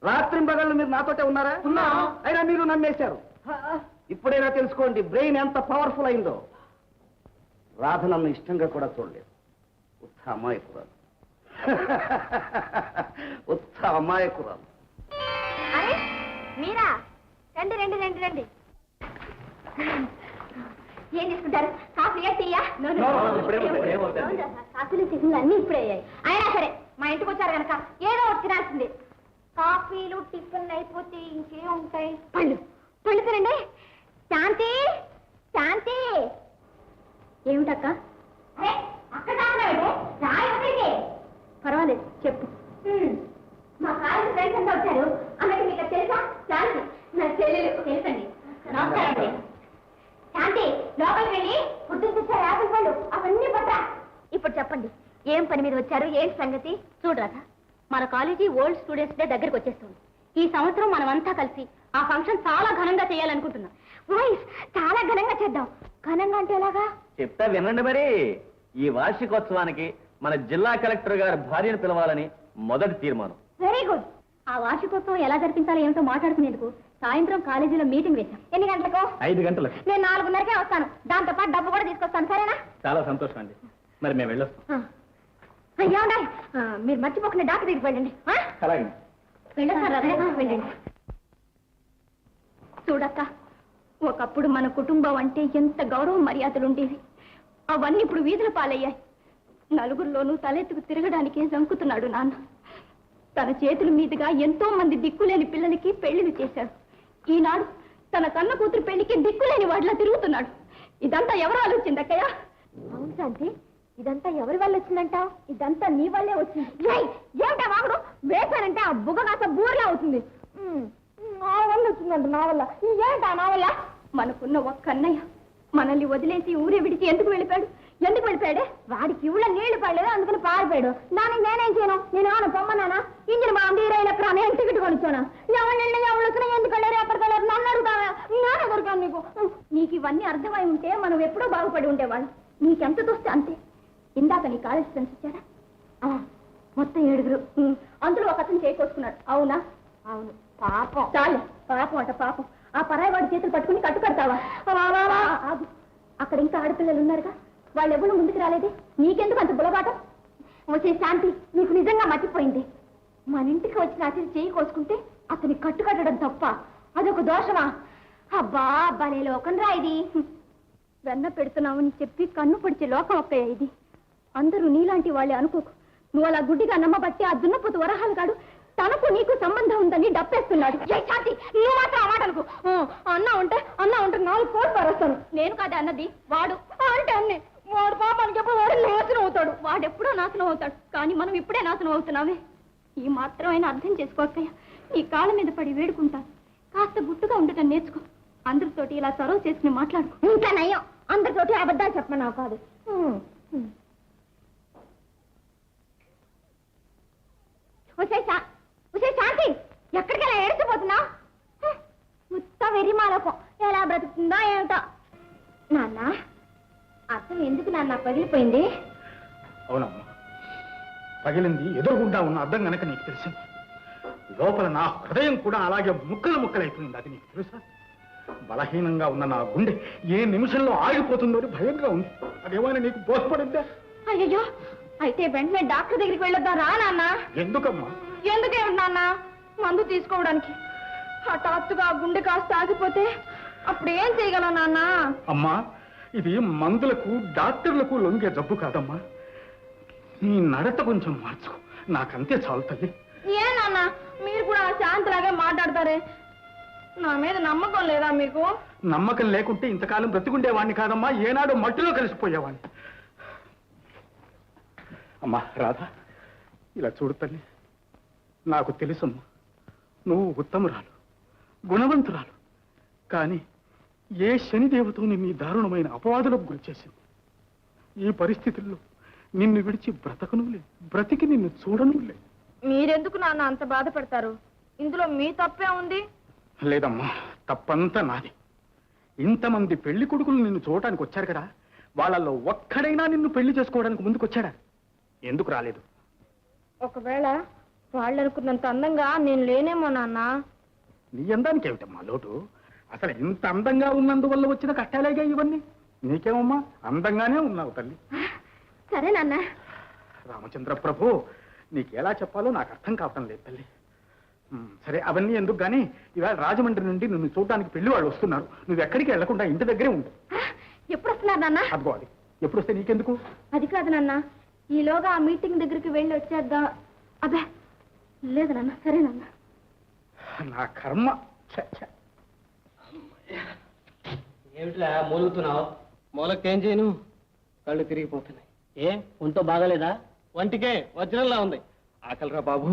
రాత్రింబగళ్ళు మీరు నాతోటే ఉన్నారా? అయినా మీరు నమ్మేశారు. ఇప్పుడైనా తెలుసుకోండి బ్రెయిన్ ఎంత పవర్ఫుల్ అయిందో. రాధ నన్ను ఇష్టంగా కూడా చూడలేదు. ఉత్త అమాయకురాలు, ఉత్త అమాయకురాలు. మీరా? రండి రండి రండి రండి. ఏం తీసుకుంటారు? కాఫీయా టీయా? కాఫీలు టిఫిన్లు అన్నీ ఇప్పుడే అయ్యాయి. అయినా సరే మా ఇంటికి వచ్చారు కనుక ఏదో ఒకటి తినాల్సిందే. కాఫీలు టిఫిన్లు అయిపోతే ఇంకేం ఉంటాయి? పళ్ళు పళ్ళు తినండి. శాంతి శాంతి. ఏమిటక్క? పర్వాలేదు చెప్పు. మా కాలేజ్ ఫ్రెండ్స్ అంతా వచ్చారు. అన్నట్టు మీకు తెలుసా? శాంతి నా చెల్లెలు. తెలుసండి. నమస్కారం అండి. శాంతి లోపలికి వెళ్ళి పొద్దున్న తెచ్చారు యాపిల్ పళ్ళు అవన్నీ పట్టా. ఇప్పుడు చెప్పండి ఏం పని మీద వచ్చారు? ఏంటి సంగతి? చూడరాదా, మన కాలేజీ ఓల్డ్ స్టూడెంట్స్ డే దగ్గరికి వచ్చేస్తుంది. ఈ సంవత్సరం మనం అంతా కలిసి ఆ ఫంక్షన్ చాలా ఘనంగా చేయాలనుకుంటున్నాం. వాయిస్ చాలా ఘనంగా చేద్దాం. ఘనంగా అంటే ఎలాగా చెప్తా వినండి. మరి ఈ వార్షికోత్సవానికి మన జిల్లా కలెక్టర్ గారి భార్యను పిలవాలని మొదటి తీర్మానం. Very good. ఆ వార్షికోత్సవం ఎలా జరిపించాలో ఏమిటో మాట్లాడుకునేందుకు సాయంత్రం కాలేజీలో మీటింగ్ వేశాం. ఎన్ని గంటలకు? 5 గంటలకు. నేను 4:30కే వస్తాను. దాంతో పాటు డబ్బు కూడా తీసుకొస్తాను. సరేనా? చాలా సంతోషం అండి. మరి మేము వెళ్ళొస్తాం. ఏమండి మీరు మర్చిపోకుండా డాక్టర్ దగ్గరికి వెళ్ళండి. అలాగే వెళ్ళండి. చూడక్క, ఒకప్పుడు మన కుటుంబం అంటే ఎంత గౌరవ మర్యాదలు ఉండేవి. అవన్నీ ఇప్పుడు వీధుల పాలయ్యాయి. నలుగురిలోనూ తలెత్తుకు తిరగడానికే జంకుతున్నాడు నాన్న. తన చేతుల మీదుగా ఎంతో మంది దిక్కులేని పిల్లలకి పెళ్లిళ్ళు చేశాడు. ఈనాడు తన కన్న కూతురు పెళ్లికి దిక్కులేని వాడిలా తిరుగుతున్నాడు. ఇదంతా ఎవరు ఆలోచిందక్కయ్య? అవును శాంతి, ఇదంతా ఎవరి వల్ల వచ్చిందంట? ఇదంతా నీ వల్లే వచ్చింది. ఏమిటా వాగుడు? వేశానంటే ఆ బుగ కాస్త బూరలా అవుతుంది. నా వల్ల వచ్చిందంట. నా వల్ల? ఏంటా నా వల్ల? మనకున్న ఒక్క అన్నయ్య మనల్ని వదిలేసి ఊరే విడిచి ఎందుకు వెళ్ళిపోయాడు? ఎందుకు వెళ్ళిపోయాడే? వాడికి ఊళ్ళో నీళ్లు పడలేదు, అందుకని పారిపోయాడు. దానికి నేనేం చేయను? నేను ఏమన్నా పొమ్మన్నానా? ఇంజిన్ బాగుంది, రైలు ఎక్కడ నేను టికెట్ కొనిచ్చాను. ఎవరిని ఎవరు వచ్చినా ఎందుకు వెళ్ళారు, ఎక్కడికి వెళ్ళారు నన్ను అడుగుతావా? నేను దొరికాను నీకు. నీకు ఇవన్నీ అర్థమై ఉంటే మనం ఎప్పుడో బాగుపడి ఉండేవాళ్ళం. నీకెంత చూస్తే అంతే. ఇందాక నీ కాలేజ్ ఫ్రెండ్స్ వచ్చారా? మొత్తం 7. అందులో ఒక అతను చేకొచ్చుకున్నాడు. అవునా? అవును. పాపం. చాలు పాపం అంట పాపం. ఆ పరాయి వాడి చేతులు పట్టుకుని కట్టు కడతావా? అక్కడ ఇంకా ఆడపిల్లలు ఉన్నారుగా, వాళ్ళు ఎవరు ముందుకు రాలేదే. నీకెందుకు అంత బులబాటం? వచ్చే శాంతి, నీకు నిజంగా మర్చిపోయింది. మన ఇంటికి వచ్చిన అతిథి చేయి కోసుకుంటే అతని కట్టు కట్టడం తప్ప అదొక దోషమా? అబ్బా భలే లోకం రా ఇది. వెన్న పెడుతున్నామని చెప్పి కన్ను పొడిచే లోకం ఒక్కయ్య ఇది. అందరూ నీలాంటి వాళ్ళే అనుకోకు. నువ్వు అలా గుడ్డిగా నమ్మబట్టి ఆ దున్నపోతు వరహాలు కాడు తనకు నీకు సంబంధం ఉందని డప్పేస్తున్నాడు. శాంతి, నువ్వు మాత్రం ఆ మాట అనుకో. అన్నా ఉంటే 4 కోట్లు పరస్తాను. నేను కాదే అన్నది, వాడు. అంటే అన్ని వాడు పాపానికి ఎప్పుడు వాడు నాశనం అవుతాడు. వాడెప్పుడో నాశనం అవుతాడు, కానీ మనం ఇప్పుడే నాశనం అవుతున్నామే. ఈ మాత్రమైనా అర్థం చేసుకోకయ్య. నీ కాళ్ళ మీద పడి వేడుకుంటాను. కాస్త గుట్టుగా ఉండటం నేర్చుకో. అందరితోటి ఇలా చొరవ చేసుకుని మాట్లాడుకో. ఇంకా నయ్యం, అందరితోటి అబద్ధాలు చెప్పమన్నావు కాదు. శాంతి, ఎక్కడికెలా ఏడ్చిపోతున్నావు? మొత్తం వెర్రిమాలకం ఎలా బ్రతుకుతుందో ఏమిటో. నాన్న అర్థం ఎందుకు నాన్న పగిలిపోయింది? అవునమ్మా, పగిలింది ఎదురుగుండా ఉన్న అర్థం గనక నీకు తెలిసింది. లోపల నా హృదయం కూడా అలాగే ముక్కలైపోయింది. అది నీకు తెలుసా? బలహీనంగా ఉన్న నా గుండె ఏ నిమిషంలో ఆగిపోతుందో అని భయంగా ఉంది. అదేమైనా నీకు బోధపడిందా? అయ్యో, అయితే వెంటనే డాక్టర్ దగ్గరికి వెళ్ళొద్దాం రా నాన్న. ఎందుకమ్మా? ఎందుకేమిటి నాన్న? మందు తీసుకోవడానికి. హఠాత్తుగా గుండె కాస్త ఆగిపోతే అప్పుడు ఏం చేయగలం నాన్న? అమ్మా, ఇది మందులకు డాక్టర్లకు లొంగే జబ్బు కాదమ్మా. నీ నడత కొంచెం మార్చుకో. నాకంతే చాలు తల్లి. ఏ నాన్న, మీరు కూడా శాంతిలాగే మాట్లాడతారే. నా మీద నమ్మకం లేదా మీకు? నమ్మకం లేకుంటే ఇంతకాలం బ్రతికుండేవాణ్ణి కాదమ్మా, ఏనాడు మట్టిలో కలిసిపోయేవాణ్ణి. అమ్మా రాధా, ఇలా చూడు తల్లి. నాకు తెలుసమ్మా, నువ్వు ఉత్తమురాలు, గుణవంతురాలు. కానీ ఏ శనిదేవతో నిన్ను ఈ దారుణమైన అపవాదులకు గురి చేసింది. ఈ పరిస్థితుల్లో నిన్ను విడిచి బ్రతకనులే, బ్రతికి నిన్ను చూడనులే. మీరెందుకు నాన్న అంత బాధపడతారు? ఇందులో మీ తప్పే ఉంది. లేదమ్మా, తప్పంతా నాది. ఇంతమంది పెళ్లి కొడుకులు నిన్ను చూడటానికి వచ్చారు కదా, వాళ్ళల్లో ఒక్కడైనా నిన్ను పెళ్లి చేసుకోవడానికి ముందుకు వచ్చాడా? ఎందుకు రాలేదు? ఒకవేళ వాళ్ళు అనుకున్నంత అందంగా నేను లేనేమో నాన్న. నీ అందానికి ఏమిటమ్మా లోటు? అసలు ఇంత అందంగా ఉన్నందువల్ల వచ్చిన కష్టాలేగా ఇవన్నీ. నీకేమమ్మా, అందంగానే ఉన్నావు తల్లి. సరే నాన్న. రామచంద్ర ప్రభు, నీకెలా చెప్పాలో నాకు అర్థం కావటం లేదు తల్లి. సరే, అవన్నీ ఎందుకు గానీ ఇవాళ రాజమండ్రి నుండి నిన్ను చూడడానికి పెళ్లి వాళ్ళు వస్తున్నారు. నువ్వు ఎక్కడికి వెళ్లకుండా ఇంటి దగ్గరే ఉండు. ఎప్పుడు వస్తున్నారు నాన్న? అదిగో అది. ఎప్పుడు వస్తే నీకెందుకు? అది కాదు నాన్న, ఈలోగా ఆ మీటింగ్ దగ్గరికి వెళ్ళి వచ్చేద్దాం. అబ్బే లేదు నాన్న. సరే నాన్న. నా కర్మ. ఏమిట్లా మూలుగుతున్నావు? మూలకేం చేయను, కళ్ళు తిరిగిపోతున్నాయి. ఏ ఒంటో బాగాలేదా? వంటికే వజ్రంలా ఉంది. ఆకలిరా బాబు,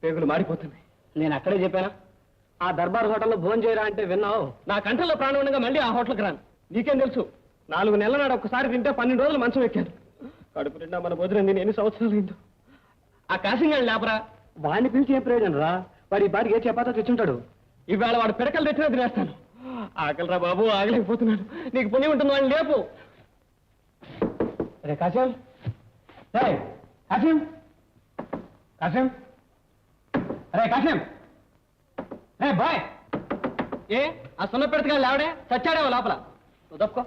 పేగులు మాడిపోతున్నాయి. నేను అక్కడే చెప్పానా, ఆ దర్బార్ హోటల్లో భోజనం చేయరా అంటే విన్నావు. నా కంఠంలో ప్రాణం ఉండగా మళ్ళీ ఆ హోటల్కి రాను. నీకేం తెలుసు, 4 నెలల నాడు ఒక్కసారి తింటే 12 రోజులు మంచం ఎక్కాను. కడుపు నిండా మన భోజనం తిని ఎన్ని సంవత్సరాలు అయిందో. ఆ కాసింగాడు లేపరా. వాడిని పిలిచి ఏం ప్రయోజనం రా, వాడి బాడికి ఏ చపాతో తెచ్చుంటాడు. ఇవాళ వాడు పిడకలు తెచ్చినా తినేస్తాను. ఆకలిరా బాబు, ఆగలేకపోతున్నాడు. నీకు పుణ్యం ఉంటుంది, వాడిని లేపు. రే కాశం, రే కాశం, కాశం, రే కాశం, రే బాయ్. ఏ ఆ సున్న పెడతగా లేవడే, చచ్చాడేవో లోపల. నువ్వు తప్పుకో.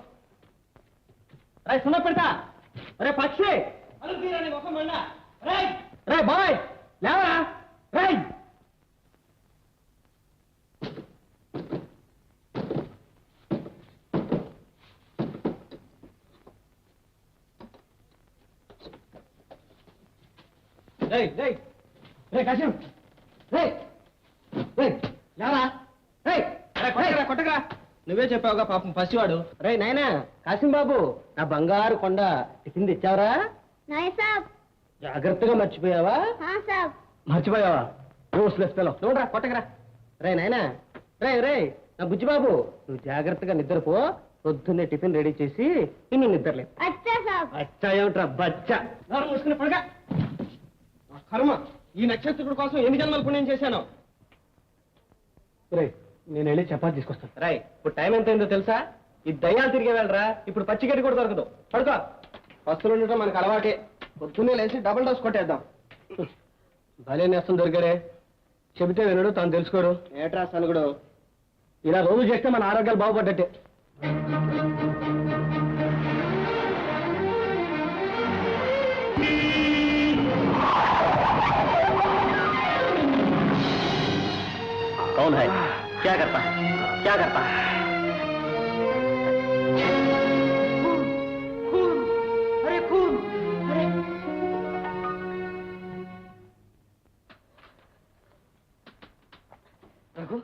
రే సున్న పెడతా, రే పక్షి, రే బాయ్ లేవరా. రే కాశం, కొట్టగా. నువ్వే చెప్పావుగా పాపం పసివాడు. రే నాయనా కాశం బాబు, నా బంగారు కొండ టిఫిన్ తెచ్చావరా? జాగ్రత్తగా మర్చిపోయావా? మర్చిపోయావా? చూడరా కొట్టకరా. రే నాయనా, రే రే నా బుజ్జిబాబు, నువ్వు జాగ్రత్తగా నిద్రపో. పొద్దున్నే టిఫిన్ రెడీ చేసి నిన్ను నిద్రలేదు. అచ్చా ఏమిట్రా బచ్చా, మూసుకుని పడగా. కర్మ, ఈ నక్షత్రుడి కోసం ఎన్ని జన్మలు పుణ్యం చేశాను. రే నేను వెళ్ళి చపాతి తీసుకొస్తాను. రాయ్, ఇప్పుడు టైం ఎంత అయిందో తెలుసా? ఈ దయ్యాలు తిరిగే వెళ్ళరా. ఇప్పుడు పచ్చిగడ్డి కూడా దొరకదు. పడుకో. వస్తువులు ఉండటం మనకు అలవాటే. పొద్దున్నే లేచి డబుల్ డోస్ కొట్టేద్దాం. భలే నేస్తం దొరికాడే. చెబితే వినడు, తాను తెలుసుకోడు. ఏట్రా సనుగుడు, ఇలా రోజు చేస్తే మన ఆరోగ్యాలు బాగుపడ్డట్టే. कौन है? क्या करता है? क्या करता है? अरे खून, अरे रघु